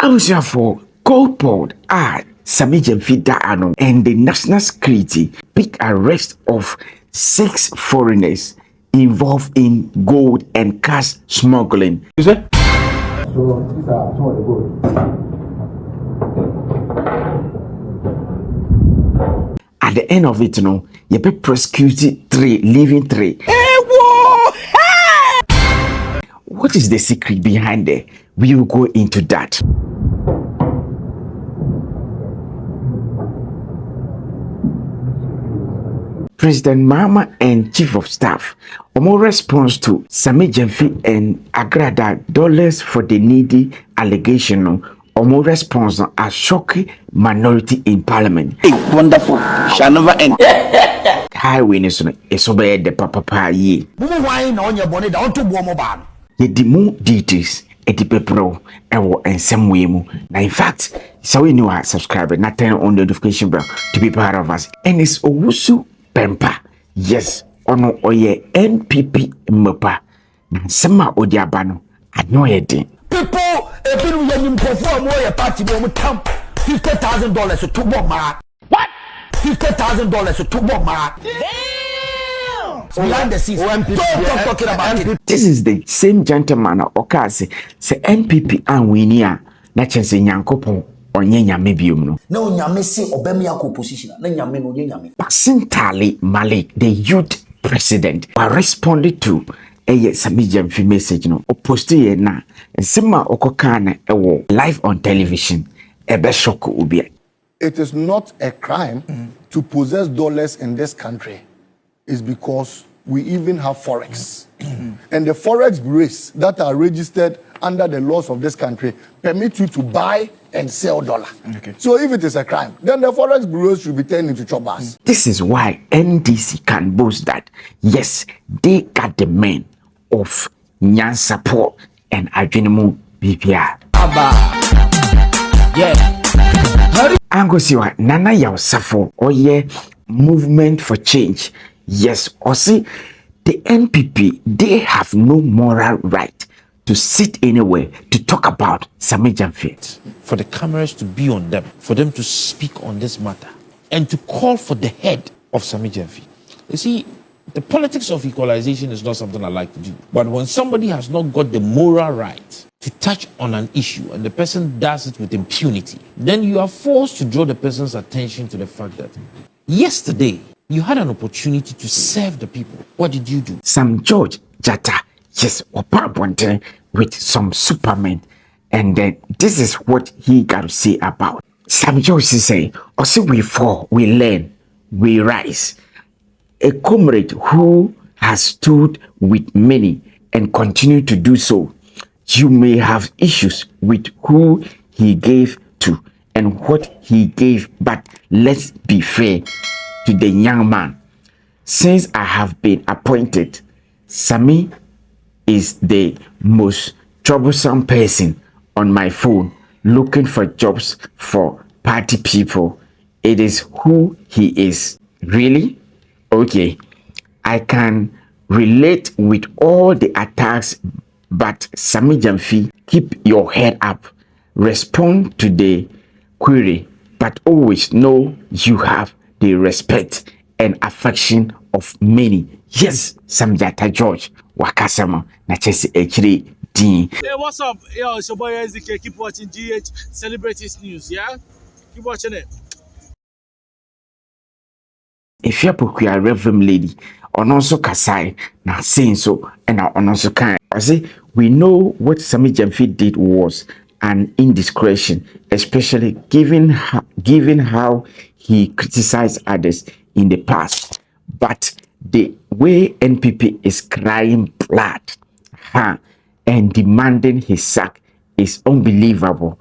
Also for gold port Sammy Gyamfi Daano and the national security big arrest of 6 foreigners involved in gold and cash smuggling. You say? So these are some of the gold. At the end of it, you be prosecuted 3, leaving 3. Hey, whoa! What is the secret behind it? We will go into that. President Mahama and Chief of Staff, more response to Sammy Gyamfi and Agradaa dollars for the needy allegation. More response a shocking minority in Parliament. Hey, wonderful. Shall never end. Highway is obey the papa ye. Wine on your bonnet, don't to warm about. Ye the more details at the paper and some way more. Now, in fact, so we know our subscriber, not turn on the notification bell to be part of us. And it's Owusu Pempa. Yes, ono oye NPP Mpa. Na sema odiabano. I know it. People, if you perform more party, $50,000 to 2 more. What? $50,000 to 2 more. Damn! Behind the scenes, don't talking about it. This is the same gentleman Okase say NPP and Winia na chense Nyankopon onye nyame biom no. Na onyame se obem yakọ opposition na nyame no onye nyame. Pasintali Malik, the youth president, responded to Sammy Gyamfi message no oposti ye na sema okoka na ewo live on television ebe shock ubia. It is not a crime to possess dollars in this country. It's because we even have forex. And the forex bureaus that are registered under the laws of this country permit you to buy and sell dollar. Okay. So if it is a crime, then the forex bureaus should be turned into choppers. This is why NDC can boast that, yes, they got the men of Nyan support and Adwenimu BPR. Yeah. Ango siwa nana ya suffer or ye movement for change. Yes, or see the NPP, they have no moral right to sit anywhere to talk about Sammy Gyamfi. For the cameras to be on them, for them to speak on this matter, and to call for the head of Sammy Gyamfi. You see, the politics of equalization is not something I like to do. But when somebody has not got the moral right to touch on an issue and the person does it with impunity, then you are forced to draw the person's attention to the fact that yesterday you had an opportunity to serve the people. What did you do? Some George Jata, yes, Oparabonte with some supermen. And then this is what he got to say about. Some George say, also we fall, we learn, we rise. A comrade who has stood with many and continue to do so. You may have issues with who he gave to and what he gave, but let's be fair to the young man. Since I have been appointed, Sammy is the most troublesome person on my phone looking for jobs for party people. It is who he is. Really? Okay, I can relate with all the attacks, but Sammy Gyamfi, keep your head up. Respond to the query, but always know you have the respect and affection of many. Yes, Samjata George, Wakasama, Nachesi H3 D. Hey, what's up? Yo, it's your boy SDK. Keep watching GH Celebrities News, yeah? Keep watching it. If you're a Reverend lady, on also Kasai, now saying so, and on also kind. I say, we know what Sammy Gyamfi did was an indiscretion, especially given how he criticized others in the past. But the way NPP is crying blood and demanding his sack is unbelievable.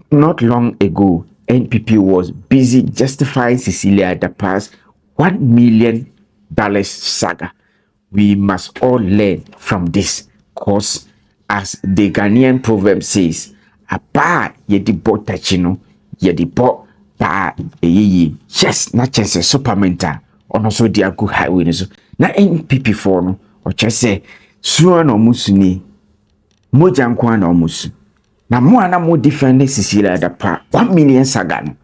Not long ago, NPP was busy justifying Cecilia Dapa's $1 million saga. We must all learn from this, cause as the Ghanaian proverb says, a pa yedi bo tachino, yedi bo pa eyi. Yes, not just a supermenta, or also the good highway. Na NPP for no, or just say, Suan or Musuni, Mojankwan or Musu. na mo ana mo defend sisila da pa 1 million Saga no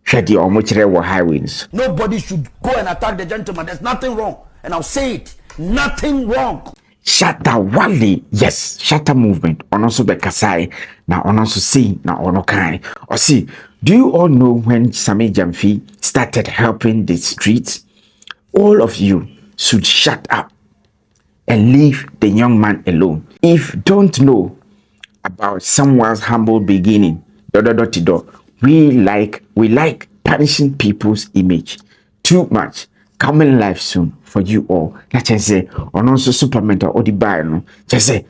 hwede omo kire wo highways. Nobody should go and attack the gentleman. There's nothing wrong, and I'll say it, nothing wrong. Shatta Wale, yes, Shatta movement. Ono so be kasai, na ono so see, na ono kai. Or see, do you all know when Sammy Gyamfi started helping the streets? All of you should shut up and leave the young man alone. If don't know about someone's humble beginning, we like punishing people's image too much. Coming live soon for you all. Let's just say, on also supplement or the buy no. Just say,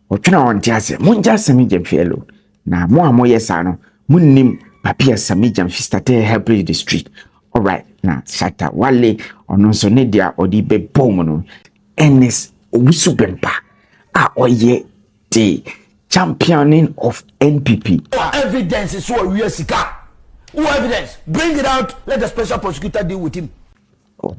or try on just say, Munja Sammy Gyamfi alone. Now, more yes, I know. Munim Papia Sammy Gyamfi started helping the street. All right, now, Shatta Wale, on also Nedia or the be bomono. Enes Wisubempa. Oye, the championing of NPP. Evidence is what we are seeking. Who evidence? Bring it out. Let the special prosecutor deal with him.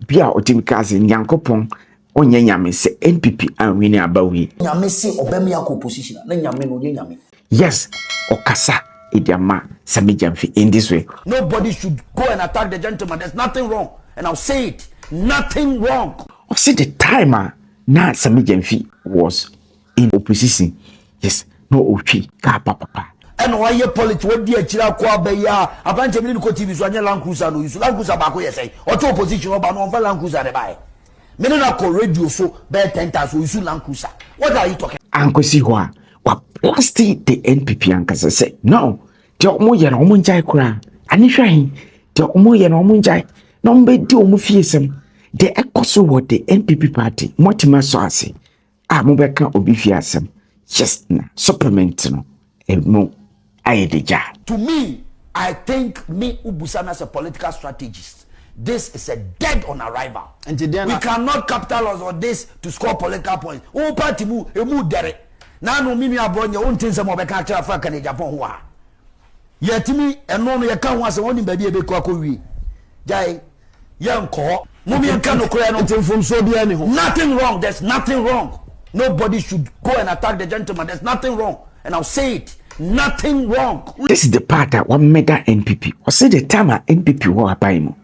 Bia otimikazi nyankopon onye nyame se NPP anwini abawi nyame se obemi akọ opposition na nyame no onye nyame. Yes, okasa idiama Sammy Gyamfi in this way. Nobody should go and attack the gentleman. There's nothing wrong, and I'll say it, nothing wrong. Or see the timer na Sammy Gyamfi was in opposition. Yes, no ochi ka papa. And why you politics what dear chira kwa beya abanche mi ko TV so anya Land Cruiser no use Land Cruiser ba ko yesai oto opposition oba no fa Land Cruiser de bai me na ko radio so be 10,000 use Land Cruiser. What are you talking? Ankosi ho a wa plastic the NPP ankasa say no de omo ye na omo njai kura ani hwahin de omo ye na omo njai no mbe di omo fiesem de ekoso wo the NPP party motima so ase a mo be ka obi fiasem just na supplement no emo. To me, I think me Ubusana as a political strategist, this is a dead on arrival. And we cannot capitalize on this to score political points. Oh, party move dere. Now no mimi abronya won tin some obeka kira fa kan Japan ho a. Yetimi eno no ye kan ho ase woni ba bia be ko akowi. Jai yanko. Mumi en kan no kura no tin from so bia ni ho. Nothing wrong, there's nothing wrong. Nobody should go and attack the gentleman. There's nothing wrong. And I'll say it. Nothing wrong. This is the part that one mega NPP. Or say the time NPP were by mo.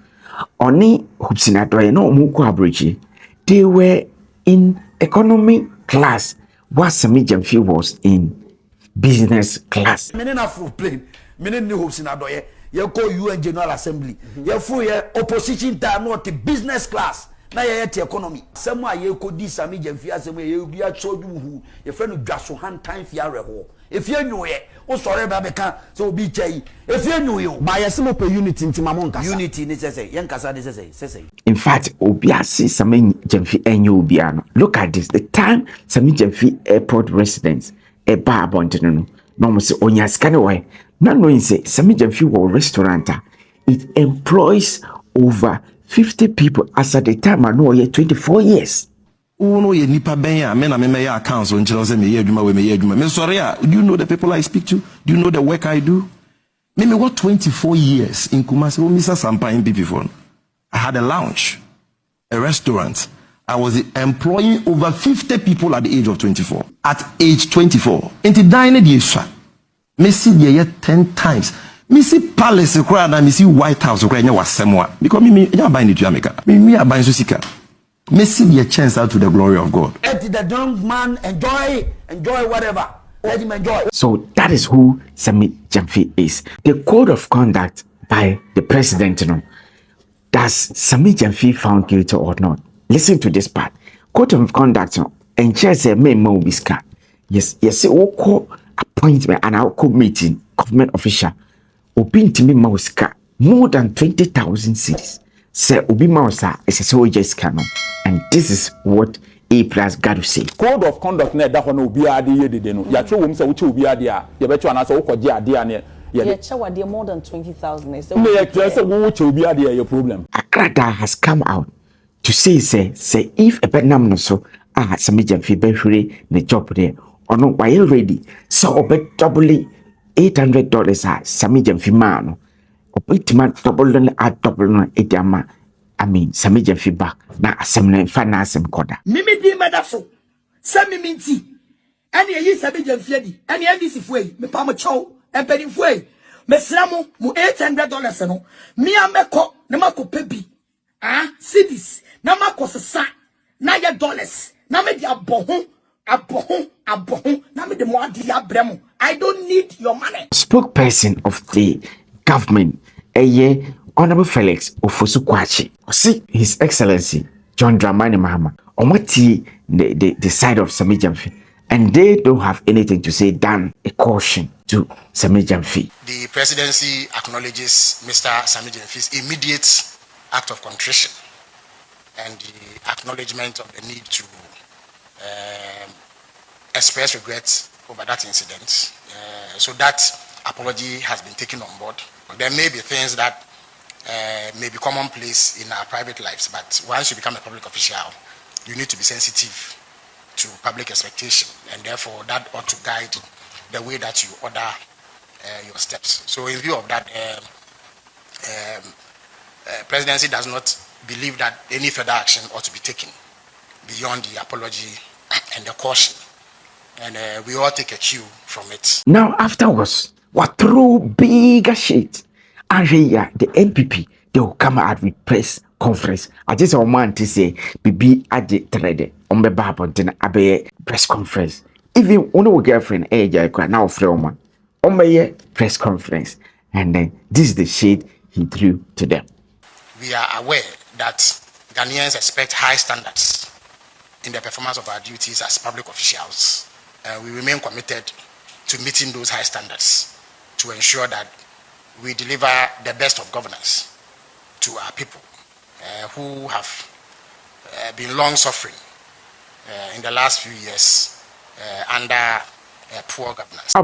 Oni hupsinadoye no muko abrochi. They were in economy class, while Sammy Gyamfi was in business class. Mene na full plane. Mene ni hupsinadoye. You call UN General Assembly. You full opposition time not the business class. Na ye te economy. Semo aye ko di Sammy Gyamfi asemo ye obi a chodu hu. Ye friend no dwaso han time fi areho. If you knew it, oh sorry, Babeka, so be chay. If you knew you, buy a simple per unit into Mamonka. Unity necessary, Yankasa necessary. In fact, Obiasi Sammy Gyamfi and you Obiano. Look at this. The time Sammy Gyamfi airport residents, a bar bontino, no say Onya Scanaway. Not knowing say Sammy Gyamfi was restaurant. It employs over 50 people as at the time I know 24 years. Uno ye nipa benya me na me ya accounts on chiro say me ye adwuma we me ye adwuma me sorry do you know the people I speak to? Do you know the work I do? Me what 24 years in Kumasi o Mr. Sampa in before. I had a lounge, a restaurant. I was employing over 50 people at the age of 24. At age 24, into dining the extra. Me see the 10 times. Me see palace crowd and me see White House crowd was somewhere because me buying the Jamaica. Me buying Susika. May see the chance out to the glory of God. Let the young man enjoy whatever. Let him enjoy. So that is who Sammy Gyamfi is. The code of conduct by the president, you know, does Sammy Gyamfi found guilty or not? Listen to this part. Code of conduct, you know, and just a memo whisker. Yes, oko appointment and oko meeting, government official. Open to me mauska more than 20,000 cities. Say Obi Mausa is a soldier scanner. And this is what A+ got to say. Code of conduct na da hono obi ade ye dede no. Ya twe wo mse wo che obi ade a ye be twe ana so wo koje ade a ne ye che wade more than 20,000 is me ye twe se wo che obi ade a ye problem. Agradaa has come out to say if a benam no so Sammy Gyamfi be hwere the job there or no why ready so obe double $800 Sammy Gyamfi man no obitima double no ediama. I mean, Sammy Gyamfi back. Na asem na fa na asem koda. Mimi di madafo. Sammy minti. Any ye Sammy Gyamfi, any NDC fue, me pama chow, and penny fue. Me slamo, mu $800 no. Me a meko, namako pebi. Ah, cities, namako sa, $9 dollars. Name di abohun, name di mo adi abremo. I don't need your money. Spokesperson of the government, Honorable Felix Ofosu-Kwakye, see His Excellency John Mahama, the side of Sammy Gyamfi, and they don't have anything to say than a caution to Sammy Gyamfi. The presidency acknowledges Mr. Sammy Gyamfi's immediate act of contrition and the acknowledgement of the need to express regret over that incident. So that apology has been taken on board. There may be things that may be commonplace in our private lives, but once you become a public official, you need to be sensitive to public expectation, and therefore that ought to guide the way that you order your steps. So in view of that, presidency does not believe that any further action ought to be taken beyond the apology and the caution, and we all take a cue from it. Now afterwards, what throw bigger shit, and here the NPP, they will come out with press conference. I just want to say, BB at the thread on the Babontin Abbey press conference. Even one girlfriend, now from on my press conference, and then this is the shade he threw to them. We are aware that Ghanaians expect high standards in the performance of our duties as public officials. We remain committed to meeting those high standards to ensure that we deliver the best of governance to our people who have been long suffering in the last few years under poor governance.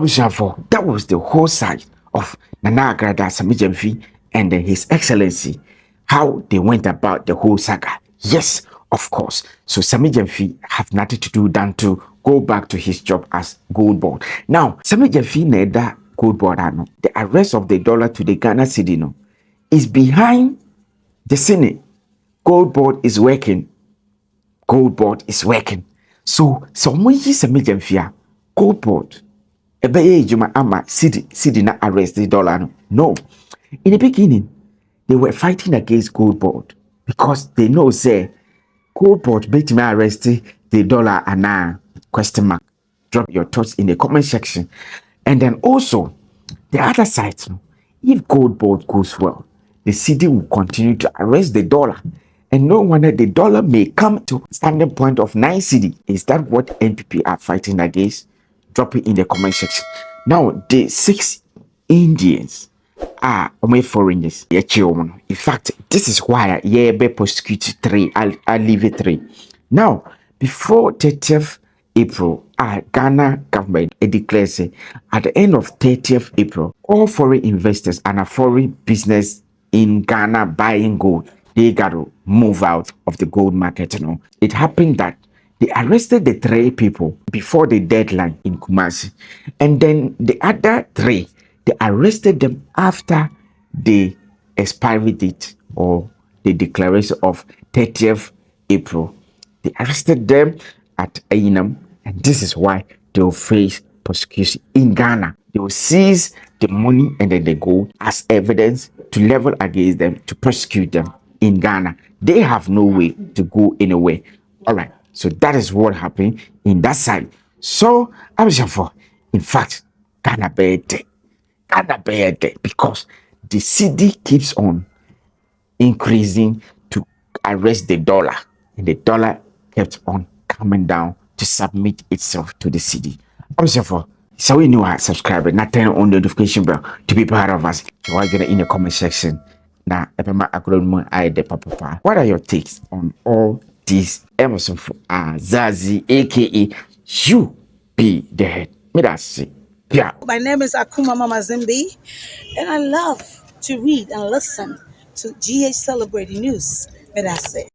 That was the whole side of Nana Agradaa, Sammy Gyamfi, and His Excellency, how they went about the whole saga. Yes, of course. So Sammy Gyamfi have nothing to do than to go back to his job as gold board. Now, Sammy Gyamfi need that gold board. The arrest of the dollar to the Ghana cedi is behind the Senate. Gold board is working. Gold board is working. So when you Sammy Gyamfi gold board, juma ama cedi na arrest the dollar. No. In the beginning, they were fighting against gold board because they know say gold board bet me arrest the dollar and now question mark. Drop your thoughts in the comment section. And then also the other side, if gold board goes well, the cedi will continue to arrest the dollar, and no wonder the dollar may come to standing point of 9 cedi. Is that what NPP are fighting against? Drop it in the comment section. Now the 6 Indians are foreigners. In fact, this is why be prosecute 3. I'll leave it 3. Now, before 30th April, Ghana government declares at the end of 30th April, all foreign investors and a foreign business in Ghana buying gold, they got to move out of the gold market. It happened that they arrested the 3 people before the deadline in Kumasi, and then the other 3, they arrested them after the expiry date or the declaration of 30th April. They arrested them at Ainam, and this is why they will face prosecution in Ghana. They will seize the money and then the gold as evidence to level against them, to prosecute them in Ghana. They have no way to go anywhere. All right, so that is what happened in that side. So, in fact, Ghana bear debt because the cedi keeps on increasing to arrest the dollar, and the dollar kept on coming down to submit itself to the cedi. So we know our subscriber, not turn on the notification bell to be part of us. So I get it in the comment section. Now, what are your takes on all these Emerson for Zazie, aka you be the head? Me that's it. Yeah. My name is Akuma Mama Zimbi, and I love to read and listen to GH Celebrating News. Me that's it.